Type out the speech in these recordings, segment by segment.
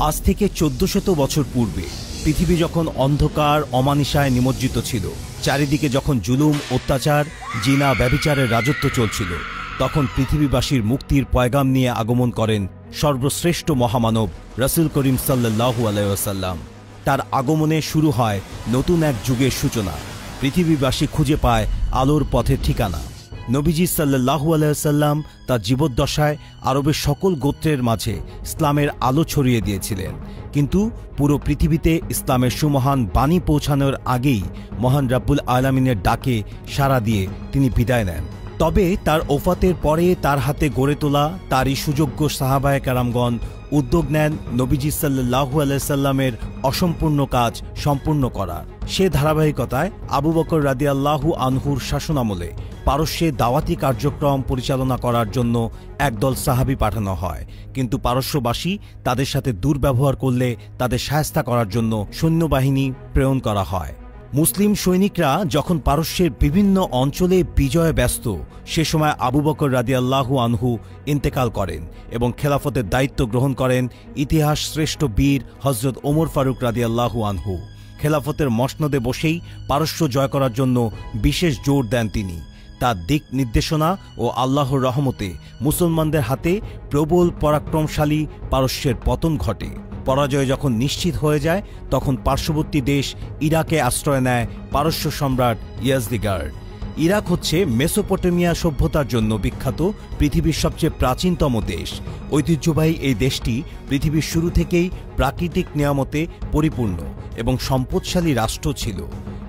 আজ থেকে ১৪০০ বছর পূর্বে পৃথিবী যখন অন্ধকার অমানিসায় নিমজ্জিত ছিল, চারিদিকে যখন জুলুম, অত্যাচার, জিনা, ব্যভিচারের রাজত্ব চলছিল, তখন পৃথিবীবাসীর মুক্তির পয়গাম নিয়ে আগমন করেন সর্বশ্রেষ্ঠ মহামানব রাসূল করিম সাল্লাল্লাহু আলাইহি ওয়াসাল্লাম। তার আগমনে শুরু হয় নতুন এক যুগের সূচনা। পৃথিবীবাসী খুঁজে পায় আলোর পথের ঠিকানা। নবীজি সাল্লাল্লাহু আলাইহি ওয়াসাল্লাম তার জীবদ্দশায় আরবের সকল গোত্রের মাঝে ইসলামের আলো ছড়িয়ে দিয়েছিলেন, কিন্তু পুরো পৃথিবীতে ইসলামের সুমহান বাণী পৌঁছানোর আগেই মহান রাব্বুল আলামিনের ডাকে সাড়া দিয়ে তিনি বিদায় নেন। তবে তার ওফাতের পরে তার হাতে গড়ে তোলা তারই সুযোগ্য সাহাবায়ে কেরামগণ উদ্যোগ নেন নবীজি সাল্লাল্লাহু আলাইহি ওয়াসাল্লামের অসম্পূর্ণ কাজ সম্পূর্ণ করার। সে ধারাবাহিকতায় আবু বকর রাদিয়াল্লাহু আনহুর শাসনামলে পারস্যে দাওয়াতি কার্যক্রম পরিচালনা করার জন্য একদল সাহাবী পাঠানো হয়, কিন্তু পারস্যবাসী তাদের সাথে দুর্ব্যবহার করলে তাদের শায়েস্তা করার জন্য সৈন্যবাহিনী প্রেরণ করা হয়। মুসলিম সৈনিকরা যখন পারস্যের বিভিন্ন অঞ্চলে বিজয়ে ব্যস্ত, সে সময় আবু বকর রাদিয়াল্লাহু আনহু ইন্তেকাল করেন এবং খেলাফতের দায়িত্ব গ্রহণ করেন ইতিহাস শ্রেষ্ঠ বীর হযরত ওমর ফারুক রাদিয়াল্লাহু আনহু। খেলাফতের মসনদে বসেই পারস্য জয় করার জন্য বিশেষ জোর দেন তিনি। তার দিক নির্দেশনা ও আল্লাহর রহমতে মুসলমানদের হাতে প্রবল পরাক্রমশালী পারস্যের পতন ঘটে। পরাজয় যখন নিশ্চিত হয়ে যায়, তখন পার্শ্ববর্তী দেশ ইরাকে আশ্রয় নেয় পারস্য সম্রাট ইয়াজদিগার্ড। ইরাক হচ্ছে মেসোপটেমিয়া সভ্যতার জন্য বিখ্যাত পৃথিবীর সবচেয়ে প্রাচীনতম দেশ। ঐতিহ্যবাহী এই দেশটি পৃথিবীর শুরু থেকেই প্রাকৃতিক নিয়ামতে পরিপূর্ণ এবং সম্পদশালী রাষ্ট্র ছিল,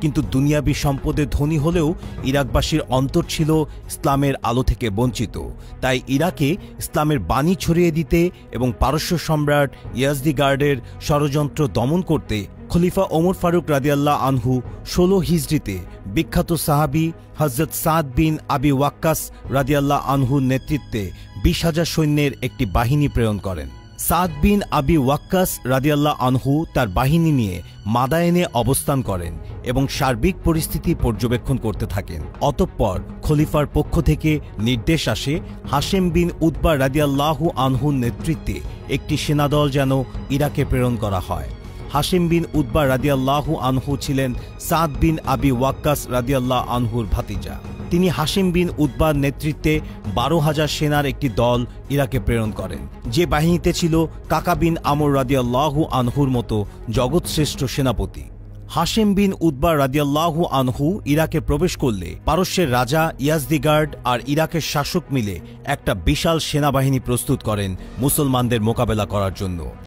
কিন্তু দুনিয়াবী সম্পদে ধনী হলেও ইরাকবাসীর অন্তর ছিল ইসলামের আলো থেকে বঞ্চিত। তাই ইরাকে ইসলামের বাণী ছড়িয়ে দিতে এবং পারস্য সম্রাট ইয়াজদিগার্ডের ষড়যন্ত্র দমন করতে খলিফা ওমর ফারুক রাদিয়াল্লাহু আনহু ১৬ হিজরিতে বিখ্যাত সাহাবী হযরত সাদ বিন আবি ওয়াক্কাস রাদিয়াল্লাহু আনহুর নেতৃত্বে ২০,০০০ সৈন্যের একটি বাহিনী প্রেরণ করেন। সাদ বিন আবি ওয়াক্কাস রাদিয়াল্লাহু আনহু তার বাহিনী নিয়ে মাদায়েনে অবস্থান করেন এবং সার্বিক পরিস্থিতি পর্যবেক্ষণ করতে থাকেন। অতঃপর খলিফার পক্ষ থেকে নির্দেশ আসে হাশেম বিন উতবা রাদিয়াল্লাহু আনহুর নেতৃত্বে একটি সেনাদল যেন ইরাকে প্রেরণ করা হয়। হাশেম বিন উতবা রাদিয়াল্লাহু আনহু ছিলেন সাদ বিন আবি ওয়াক্কাস রাদিয়াল্লাহু আনহুর ভাতিজা। তিনি হাশেম বিন উতবার নেতৃত্বে ১২,০০০ সেনার একটি দল ইরাকে প্রেরণ করেন, যে বাহিনীতে ছিল কাকা বিন আমর রাদিয়াল্লাহু আনহুর মতো জগৎশ্রেষ্ঠ সেনাপতি। হাশেম বিন উতবা রাদিয়াল্লাহু আনহু ইরাকে প্রবেশ করলে পারস্যের রাজা ইয়াজদিগার্ড আর ইরাকের শাসক মিলে একটা বিশাল সেনাবাহিনী প্রস্তুত করেন মুসলমানদের মোকাবেলা করার জন্য।